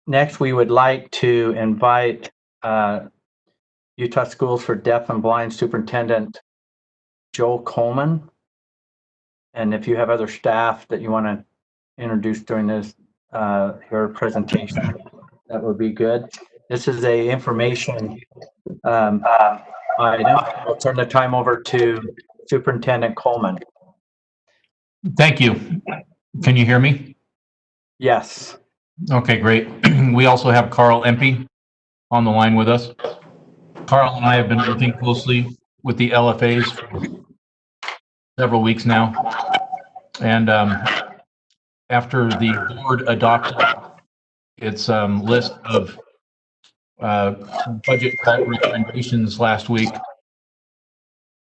Next, we would like to invite Utah Schools for Deaf and Blind Superintendent Joel Coleman. And if you have other staff that you want to introduce during this your presentation, that would be good. This is a information item. I'll turn the time over to Superintendent Coleman. Thank you. Can you hear me? Yes. Okay, great. We also have Carl Empey on the line with us. Carl and I have been working closely with the LFAs for several weeks now. And after the board adopted its list of budget cut recommendations last week,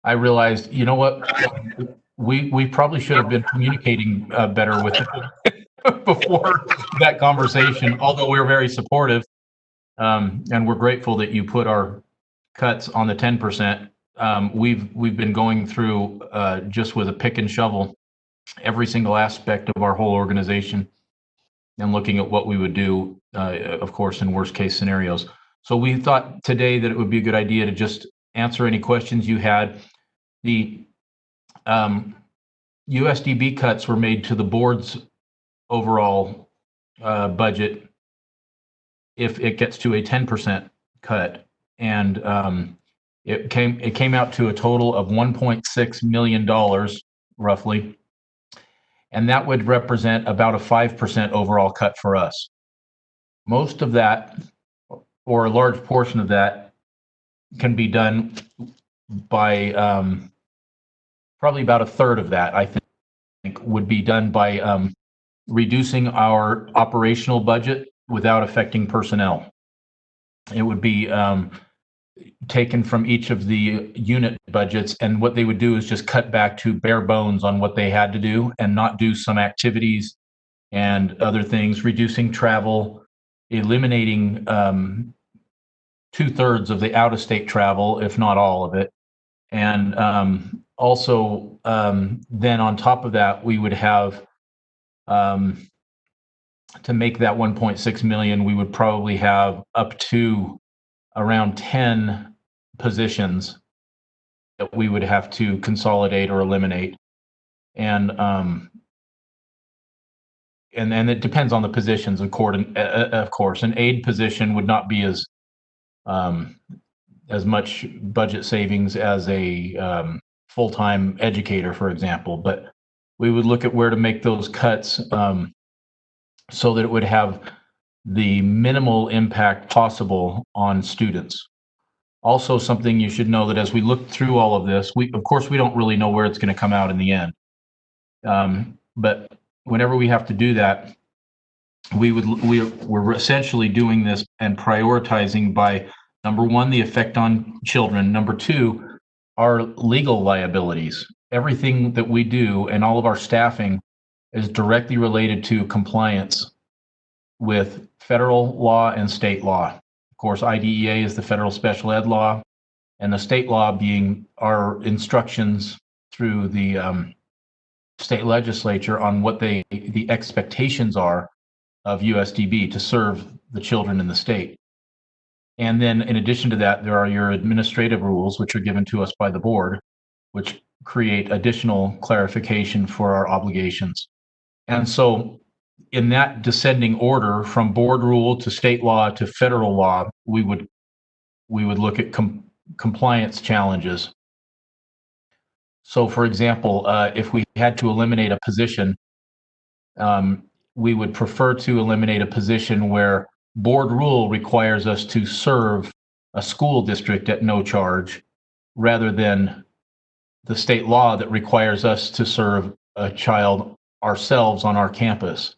I realized, you know what, we probably should have been communicating better with it before that conversation, although we're very supportive and we're grateful that you put our cuts on the 10%. We've been going through just with a pick and shovel every single aspect of our whole organization and looking at what we would do, of course, in worst case scenarios. So we thought today that it would be a good idea to just answer any questions you had. The USDB cuts were made to the board's overall budget if it gets to a 10% cut, and it came out to a total of $1.6 million roughly, and that would represent about a 5% overall cut for us. Most of that, or a large portion of that, can be done by probably about a third of that, I think, would be done by reducing our operational budget without affecting personnel. It would be taken from each of the unit budgets, and what they would do is just cut back to bare bones on what they had to do and not do some activities and other things, reducing travel, eliminating 2/3 of the out-of-state travel, if not all of it. And also, then on top of that, we would have, to make that 1.6 million, we would probably have up to around 10 positions that we would have to consolidate or eliminate. And it depends on the positions, of course. An aide position would not be as much budget savings as a full-time educator, for example. But we would look at where to make those cuts so that it would have the minimal impact possible on students. Also, something you should know that as we look through all of this, of course we don't really know where it's going to come out in the end. But whenever we have to do that, we're essentially doing this and prioritizing by, number one, the effect on children. Number two, our legal liabilities. Everything that we do and all of our staffing is directly related to compliance with federal law and state law. Of course, IDEA is the federal special ed law, and the state law being our instructions through the state legislature on what the expectations are of USDB to serve the children in the state. And then in addition to that, there are your administrative rules, which are given to us by the board, which create additional clarification for our obligations. And so in that descending order from board rule to state law to federal law, we would look at compliance challenges. So for example, if we had to eliminate a position, we would prefer to eliminate a position where board rule requires us to serve a school district at no charge, rather than the state law that requires us to serve a child ourselves on our campus,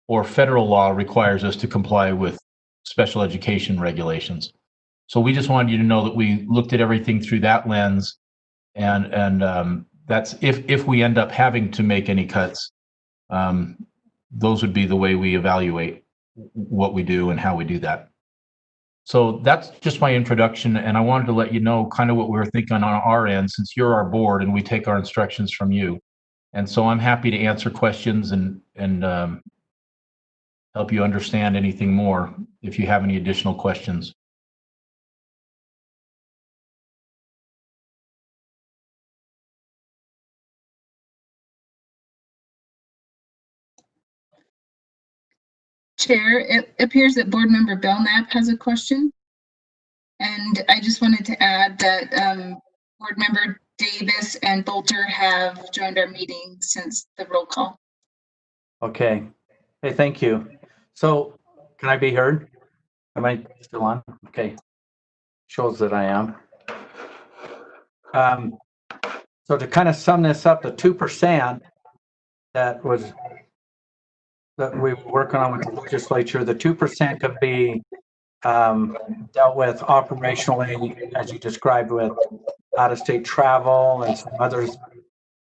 or federal law requires us to comply with special education regulations. So we just wanted you to know that we looked at everything through that lens, and that's if we end up having to make any cuts, those would be the way we evaluate what we do and how we do that. So that's just my introduction, and I wanted to let you know kind of what we were thinking on our end, since you're our board and we take our instructions from you. And so I'm happy to answer questions and help you understand anything more if you have any additional questions. Chair, it appears that Board Member Belknap has a question. And I just wanted to add that Board Member Davis and Bolter have joined our meeting since the roll call. Okay. Hey, thank you. So can I be heard? Am I still on? Okay. Shows that I am. So to kind of sum this up, the 2% that we were working on with the legislature, the 2% could be dealt with operationally, as you described, with out-of-state travel and some other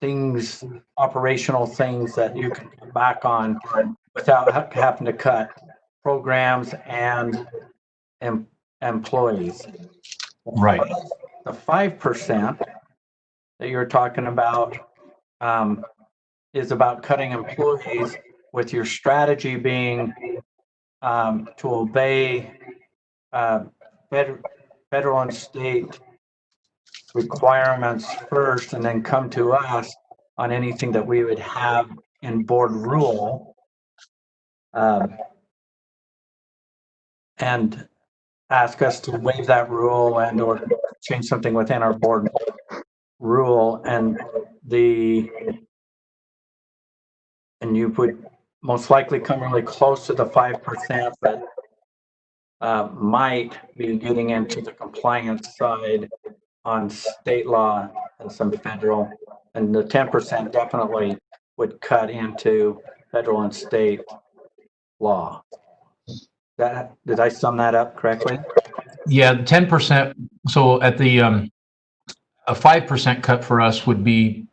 things, operational things that you can come back on without having to cut programs and employees. Right. The 5% that you're talking about is about cutting employees, with your strategy being to obey federal and state requirements first, and then come to us on anything that we would have in board rule, and ask us to waive that rule and or change something within our board rule, and you would most likely come really close to the 5%, but might be getting into the compliance side on state law and some federal, and the 10% definitely would cut into federal and state law. Did I sum that up correctly? Yeah, 10%. So at the a 5% cut for us would be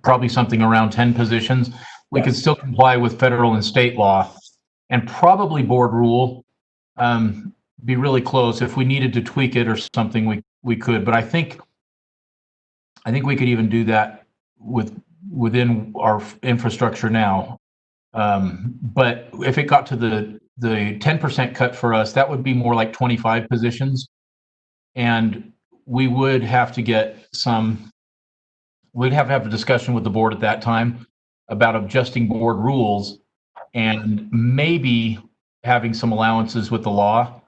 probably something around 10 positions. We could still comply with federal and state law, and probably board rule. Be really close. If we needed to tweak it or something, we could. But I think we could even do that within our infrastructure now. But if it got to the 10% cut for us, that would be more like 25 positions, and we would have to get some. We'd have to have a discussion with the board at that time about adjusting board rules and maybe having some allowances with the law,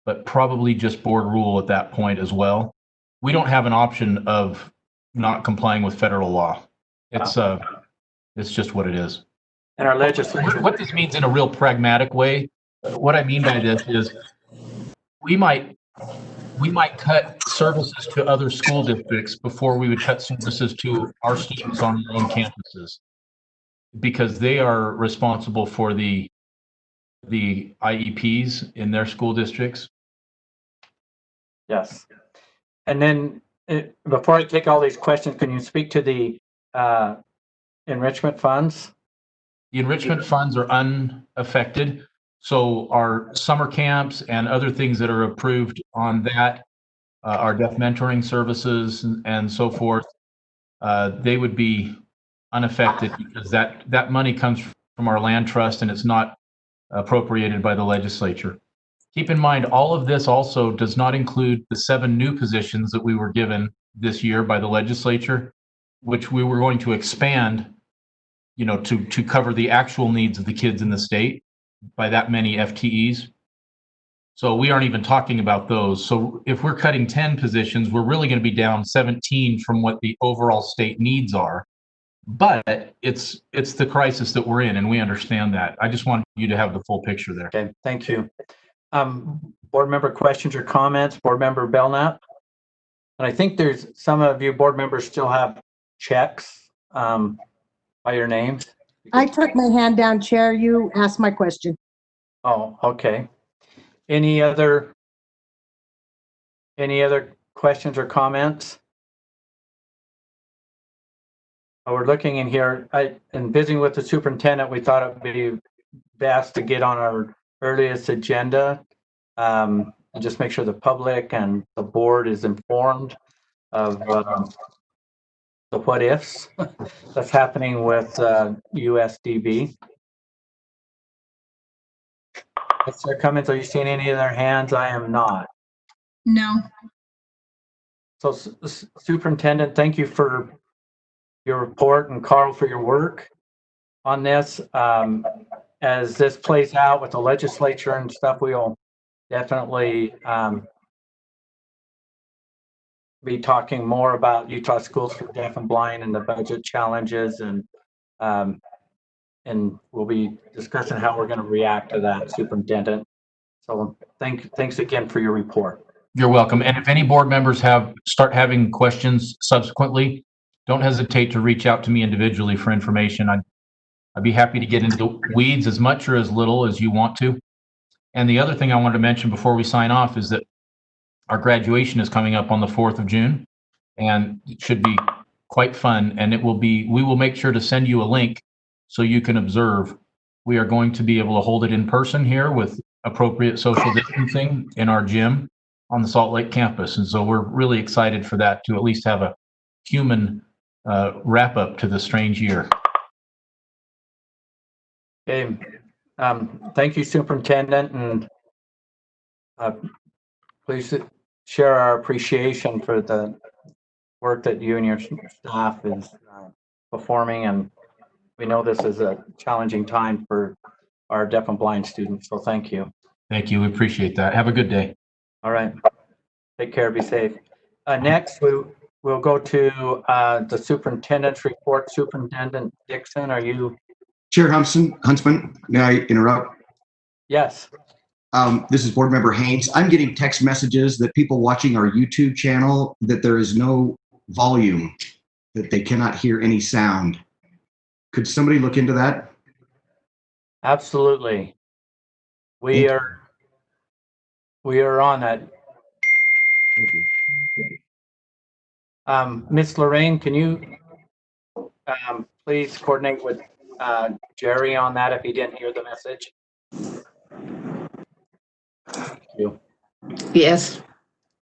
but probably just board rule at that point as well. We don't have an option of not complying with federal law. It's just what it is. And our legislature. What this means in a real pragmatic way, what I mean by this is we might cut services to other school districts before we would cut services to our students on their own campuses, because they are responsible for the IEPs in their school districts. Yes. And then before I take all these questions, can you speak to the enrichment funds? The enrichment funds are unaffected. So our summer camps and other things that are approved on that, our deaf mentoring services and so forth, they would be unaffected because that money comes from our land trust and it's not appropriated by the legislature. Keep in mind, all of this also does not include the 7 new positions that we were given this year by the legislature, which we were going to expand, to cover the actual needs of the kids in the state by that many FTEs. So we aren't even talking about those. So if we're cutting 10 positions, we're really going to be down 17 from what the overall state needs are. But it's the crisis that we're in, and we understand that. I just want you to have the full picture there. Okay, thank you. Board member questions or comments? Board member Belknap? And I think there's some of you board members still have checks by your name. I took my hand down, Chair. You asked my question. Oh, okay. Any other questions or comments? We're looking in here, and visiting with the superintendent, we thought it would be best to get on our earliest agenda and just make sure the public and the board is informed of the what ifs that's happening with USDB. Mr. Cummins, are you seeing any of their hands? I am not. No. So Superintendent, thank you for your report, and Carl for your work on this. As this plays out with the legislature and stuff, we'll definitely be talking more about Utah Schools for Deaf and Blind and the budget challenges, and we'll be discussing how we're going to react to that, Superintendent. So thanks again for your report. You're welcome. And if any board members start having questions subsequently, don't hesitate to reach out to me individually for information. I'd be happy to get into the weeds as much or as little as you want to. And the other thing I wanted to mention before we sign off is that our graduation is coming up on the 4th of June, and it should be quite fun. And we will make sure to send you a link so you can observe. We are going to be able to hold it in person here with appropriate social distancing in our gym on the Salt Lake campus. And so we're really excited for that, to at least have a human wrap up to the strange year. Okay. Thank you, Superintendent, and please share our appreciation for the work that you and your staff is performing. And we know this is a challenging time for our deaf and blind students, so thank you. Thank you. We appreciate that. Have a good day. All right. Take care. Be safe. Next, we'll go to the superintendent's report. Superintendent Dixon, are you? Chair Huntsman, may I interrupt? Yes. This is Board Member Haynes. I'm getting text messages that people watching our YouTube channel that there is no volume, that they cannot hear any sound. Could somebody look into that? Absolutely. We are on that. Miss Lorraine, can you please coordinate with Jerry on that if he didn't hear the message? Thank you. Yes.